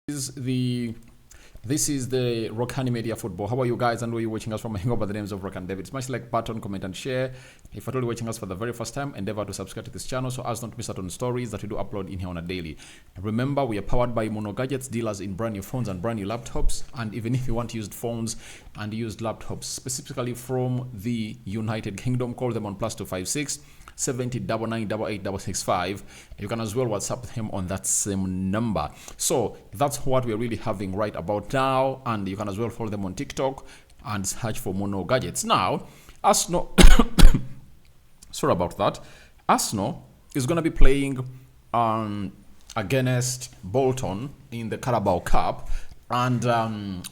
This is the Rokani Media Football. How are you guys and where are you watching us from? I go by the names of Rokan David. Smash like button, comment and share. If you're watching us for the very first time, endeavor to subscribe to this channel so as not to miss out on stories that we do upload in here on a daily. Remember, we are powered by Mono Gadgets, dealers in brand new phones and brand new laptops. And even if you want used phones and used laptops, specifically from the United Kingdom, call them on +256 70 99 You can as well WhatsApp him on that same number. So that's what we're really having right about now, and you can as well follow them on TikTok and search for Mono Gadgets. Now, Arsenal sorry about that. Arsenal is going to be playing against Bolton in the Carabao Cup. And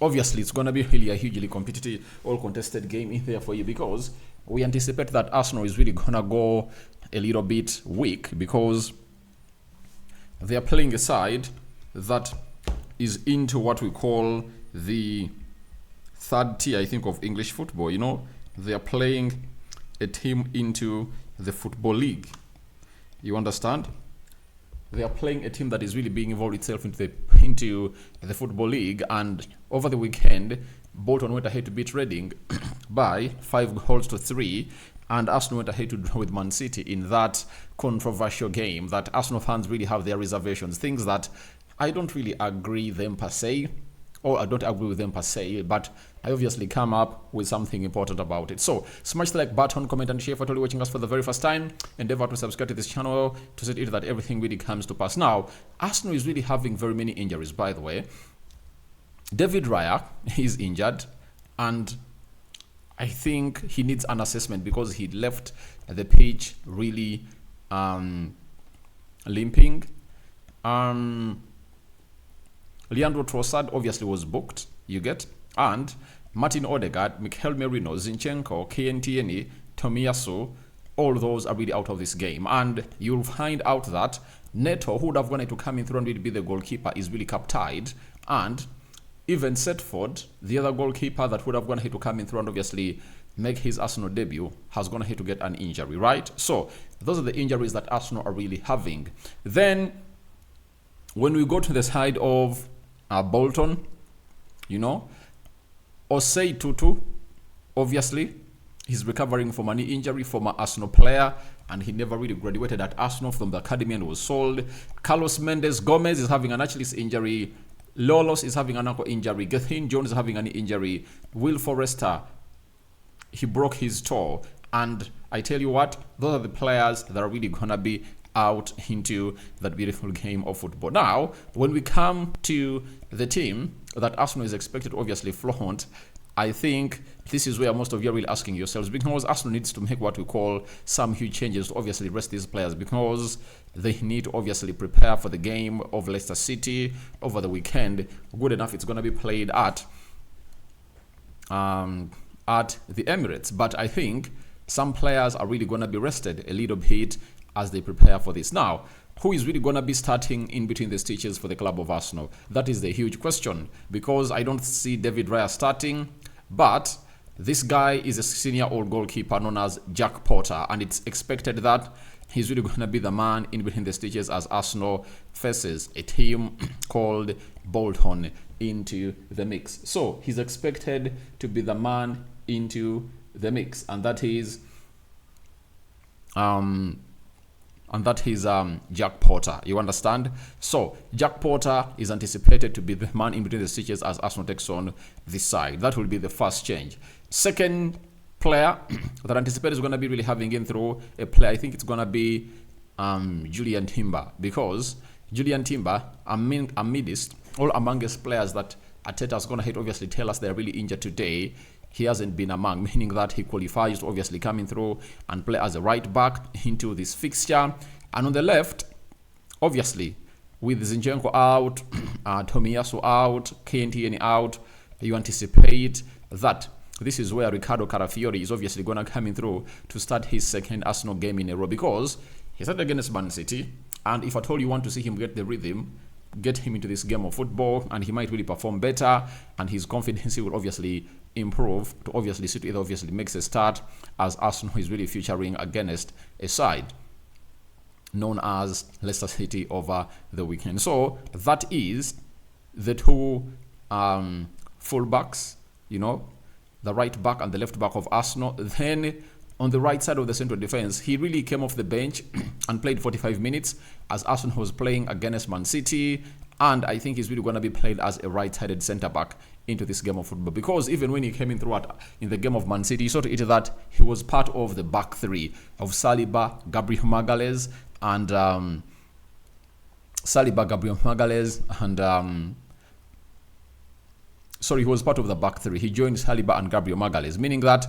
obviously, it's going to be really a hugely competitive, all-contested game in there for you, because we anticipate that Arsenal is really going to go a little bit weak because they are playing a side that is into what we call the third tier, I think, of English football. You know, they are playing a team into the Football League. You understand? They are playing a team that is really being involved itself into the Football League. And over the weekend, Bolton went ahead to beat Reading by 5-3, and Arsenal went ahead to draw with Man City in that controversial game that Arsenal fans really have their reservations, things that I don't really agree them per se, or I don't agree with them per se, but I obviously come up with something important about it. So smash the like button, comment and share. For you're watching us for the very first time, endeavor to subscribe to this channel to see that everything really comes to pass. Now, Arsenal is really having very many injuries, by the way. David Raya is injured, and I think he needs an assessment because he left the pitch really limping. Leandro Trossard obviously was booked, you get, and Martin Odegaard, Mikel Merino, Zinchenko, KNTN, Tomiyasu, all those are really out of this game. And you'll find out that Neto, who would have wanted to come in through and really be the goalkeeper, is really cup-tied, and even Setford, the other goalkeeper that would have gone ahead to come in through and obviously make his Arsenal debut, has gone ahead to get an injury, right? So those are the injuries that Arsenal are really having. Then when we go to the side of Bolton, you know, Osei Tutu, obviously, he's recovering from an knee injury, former Arsenal player, and he never really graduated at Arsenal from the academy and was sold. Carlos Mendes Gomez is having an Achilles injury. Lolos is having an ankle injury. Gethin Jones is having an injury. Will Forrester, he broke his toe. And I tell you what, those are the players that are really going to be out into that beautiful game of football. Now, when we come to the team that Arsenal is expected to obviously flaunt, I think this is where most of you are really asking yourselves, because Arsenal needs to make what we call some huge changes to obviously rest these players, because they need to obviously prepare for the game of Leicester City over the weekend. Good enough, it's going to be played at the Emirates, but I think some players are really going to be rested a little bit as they prepare for this. Now, who is really going to be starting in between the stitches for the club of Arsenal? That is the huge question, because I don't see David Raya starting, but this guy is a senior old goalkeeper known as Jack Porter, and it's expected that he's really going to be the man in between the stitches as Arsenal faces a team called Bolton into the mix. So he's expected to be the man into the mix, and that is Jack Porter. You understand? So Jack Porter is anticipated to be the man in between the stitches as Arsenal takes on this side. That will be the first change. Second player that anticipated is going to be really having in through a player, I think it's going to be Julian Timber, because Julian Timber, amidst all amongst players that Arteta is going to obviously tell us they're really injured today, he hasn't been among, meaning that he qualifies to obviously coming through and play as a right back into this fixture. And on the left, obviously, with Zinchenko out, Tomiyasu out, KNTN out, you anticipate that this is where Ricardo Carafiori is obviously going to come in through to start his second Arsenal game in a row, because he started against Man City, and if at all you want to see him get the rhythm, get him into this game of football, and he might really perform better, and his confidence will obviously improve to obviously City obviously makes a start, as Arsenal is really featuring against a side known as Leicester City over the weekend. So that is the two fullbacks, you know, the right back and the left back of Arsenal. Then on the right side of the central defense, he really came off the bench and played 45 minutes as Arsenal was playing against Man City. And I think he's really going to be played as a right-sided centre-back into this game of football. Because even when he came in throughout in the game of Man City, you saw to it that he was part of the back three of Saliba, Gabriel Magalhaes, and he was part of the back three. He joined Saliba and Gabriel Magalhaes, meaning that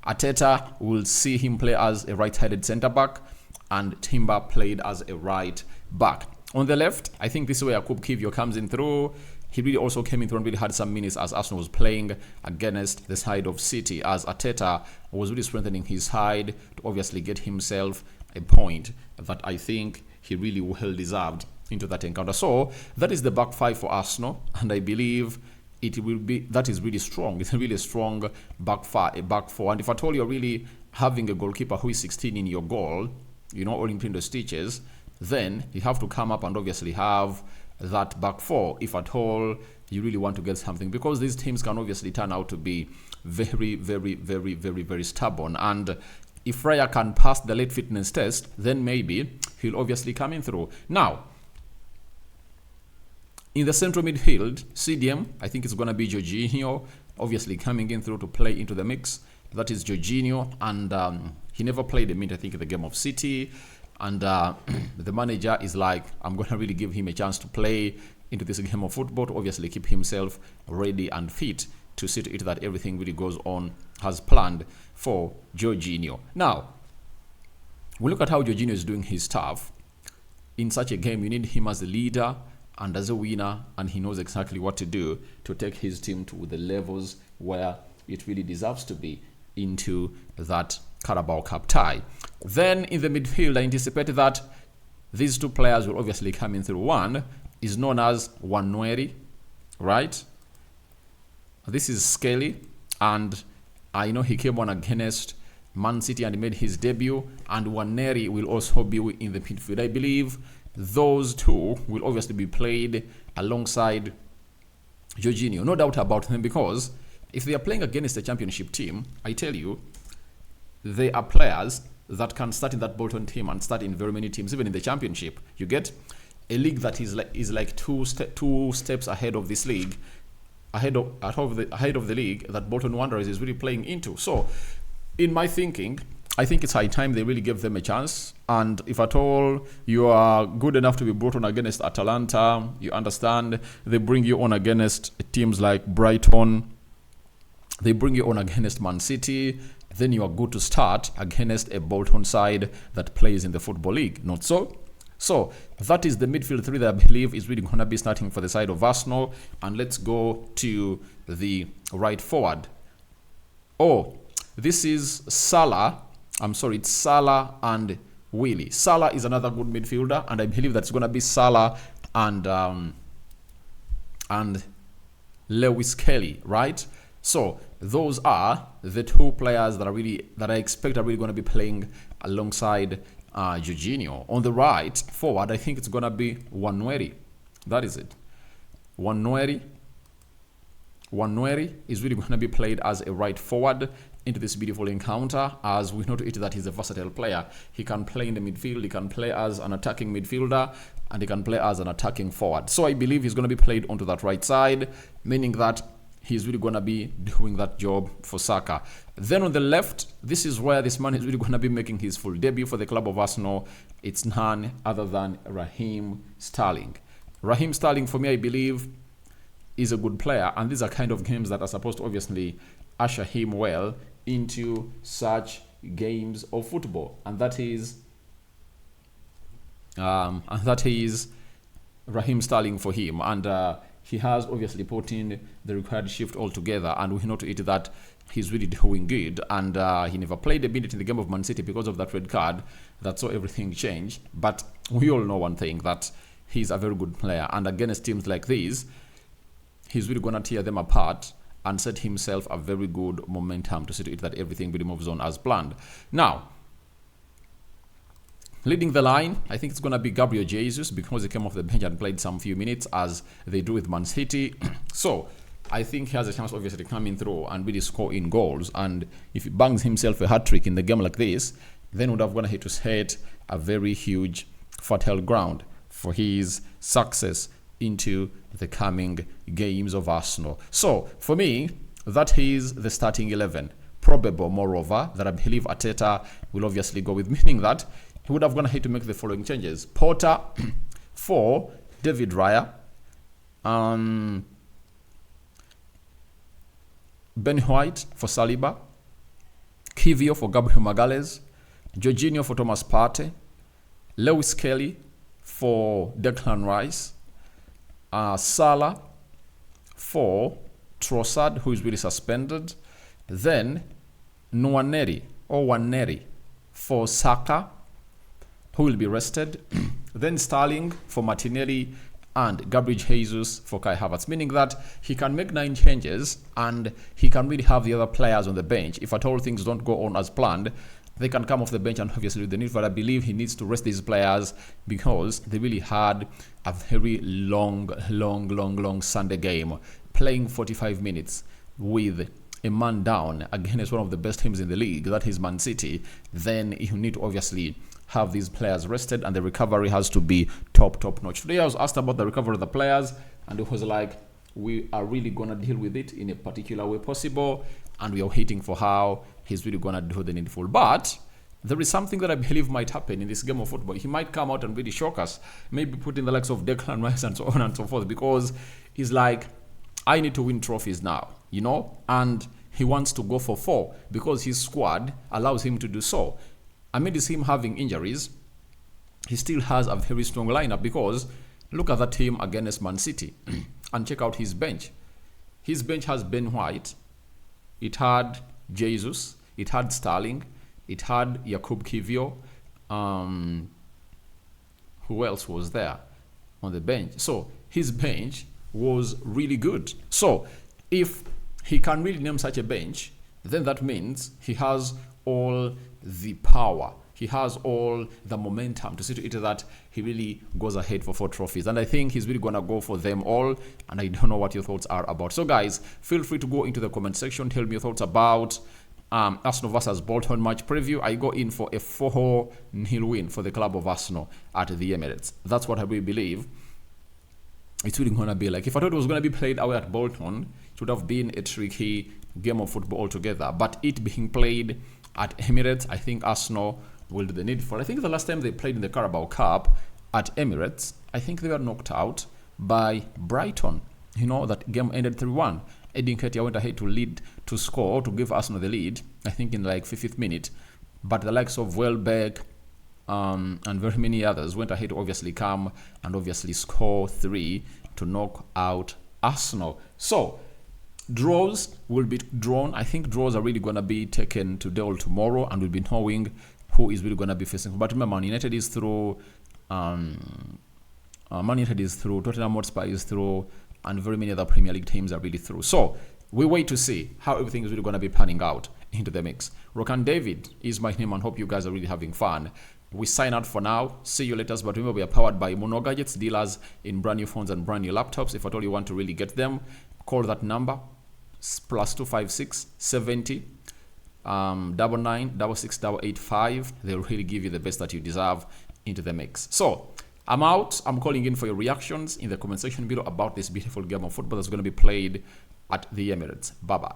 Arteta will see him play as a right-sided centre-back and Timber played as a right back. On the left, I think this is where Jakub Kiwior comes in through. He really also came in through and really had some minutes as Arsenal was playing against the side of City, as Arteta was really strengthening his side to obviously get himself a point that I think he really well deserved into that encounter. So that is the back five for Arsenal, and I believe that is really strong. It's a really strong back four. And if at all you're really having a goalkeeper who is 16 in your goal, you know, all in between the stitches, then you have to come up and obviously have that back four if at all you really want to get something, because these teams can obviously turn out to be very, very, very, very, very stubborn. And if Raya can pass the late fitness test, then maybe he'll obviously come in through. Now, in the central midfield, CDM, I think it's going to be Jorginho, obviously coming in through to play into the mix. That is Jorginho, and he never played a minute, I think, in the game of City. And the manager is like, I'm going to really give him a chance to play into this game of football to obviously keep himself ready and fit to see to it that everything really goes on as planned for Jorginho. Now, we look at how Jorginho is doing his stuff. In such a game, you need him as a leader and as a winner, and he knows exactly what to do to take his team to the levels where it really deserves to be into that Carabao Cup tie. Then in the midfield, I anticipated that these two players will obviously come in through. One is known as Wanweri, right? This is Skelly, and I know he came on against Man City and he made his debut, and Wanweri will also be in the midfield. I believe those two will obviously be played alongside Jorginho. No doubt about them, because if they are playing against a championship team, I tell you, they are players that can start in that Bolton team and start in very many teams, even in the championship. You get a league that is like two steps ahead of this league, ahead of the league that Bolton Wanderers is really playing into. So, in my thinking, I think it's high time they really give them a chance. And if at all you are good enough to be brought on against Atalanta, you understand, they bring you on against teams like Brighton, they bring you on against Man City, then you are good to start against a Bolton side that plays in the Football League. Not so? So that is the midfield three that I believe is really going to be starting for the side of Arsenal. And let's go to the right forward. Oh, this is Salah. I'm sorry, it's Salah and Willy. Salah is another good midfielder, and I believe that's going to be Salah and Lewis Kelly, right? So those are the two players that I expect are really going to be playing alongside Jorginho. On the right forward, I think it's going to be Wanweri. That is it. Wanweri is really going to be played as a right forward into this beautiful encounter, as we know to it that he's a versatile player. He can play in the midfield, he can play as an attacking midfielder, and he can play as an attacking forward. So I believe he's going to be played onto that right side, meaning that he's really going to be doing that job for Saka. Then on the left, this is where this man is really going to be making his full debut for the club of Arsenal. It's none other than Raheem Sterling. Raheem Sterling, for me, I believe, is a good player, and these are kind of games that are supposed to obviously usher him well into such games of football, and that is Raheem Sterling for him. And he has obviously put in the required shift altogether, and we know to it that he's really doing good. And he never played a minute in the game of Man City because of that red card that saw everything change. But we all know one thing, that he's a very good player, and against teams like these, he's really going to tear them apart and set himself a very good momentum to see to it that everything really moves on as planned. Now, Leading the line, I think it's going to be Gabriel Jesus because he came off the bench and played some few minutes as they do with Man City. So I think he has a chance, obviously, to come in through and really score in goals. And if he bangs himself a hat-trick in the game like this, then would have gone ahead to set a very huge fertile ground for his success into the coming games of Arsenal. So for me, that is the starting 11. Probable, moreover, that I believe Arteta will obviously go with, meaning that he would have gone ahead to make the following changes. Porter for David Raya, Ben White for Saliba, Kivio for Gabriel Magalhaes, Jorginho for Thomas Partey, Lewis Kelly for Declan Rice, Salah for Trossard, who is really suspended, then Nwaneri for Saka, who will be rested, then Sterling for Martinelli, and Gabriel Jesus for Kai Havertz, meaning that he can make 9 changes and he can really have the other players on the bench. If at all things don't go on as planned, they can come off the bench and obviously with the need, but I believe he needs to rest these players because they really had a very long Sunday game, playing 45 minutes with a man down against one of the best teams in the league, that is Man City. Then you need to obviously have these players rested and the recovery has to be top notch. Today I was asked about the recovery of the players and it was like, we are really going to deal with it in a particular way possible and we are waiting for how he's really going to do the needful. But there is something that I believe might happen in this game of football. He might come out and really shock us, maybe put in the likes of Declan Rice and so on and so forth, because he's like, I need to win trophies now, you know, and he wants to go for 4 because his squad allows him to do so. Amidst him having injuries, he still has a very strong lineup because look at that team against Man City and check out his bench. His bench has Ben White, it had Jesus, it had Sterling, it had Jakub Kivio. Who else was there on the bench? So his bench was really good. So if he can really name such a bench, then that means he has all the power. He has all the momentum to see to it that he really goes ahead for 4 trophies. And I think he's really going to go for them all. And I don't know what your thoughts are about. So guys, feel free to go into the comment section. Tell me your thoughts about Arsenal versus Bolton match preview. I go in for a 4-0 win for the club of Arsenal at the Emirates. That's what I really believe it's really going to be like. If I thought it was going to be played away at Bolton, it would have been a tricky game of football altogether. But it being played at Emirates, I think Arsenal will do the needful. I think the last time they played in the Carabao Cup at Emirates, I think they were knocked out by Brighton. You know, that game ended 3-1. Edin Ketia went ahead to score to give Arsenal the lead, I think in like 50th minute. But the likes of Welbeck and very many others went ahead to obviously come and obviously score 3 to knock out Arsenal. So draws will be drawn. I think draws are really going to be taken today or tomorrow, and we'll be knowing who is really going to be facing. But remember, Man United is through, Tottenham Hotspur is through, and very many other Premier League teams are really through. So we wait to see how everything is really going to be panning out into the mix. Rokani David is my name, and hope you guys are really having fun. We sign out for now. See you later. But remember, we are powered by Mono Gadgets, dealers in brand new phones and brand new laptops. If at all you want to really get them, call that number +256 70 99 66 885. They'll really give you the best that you deserve into the mix. So I'm out. I'm calling in for your reactions in the comment section below about this beautiful game of football that's going to be played at the Emirates. Bye bye.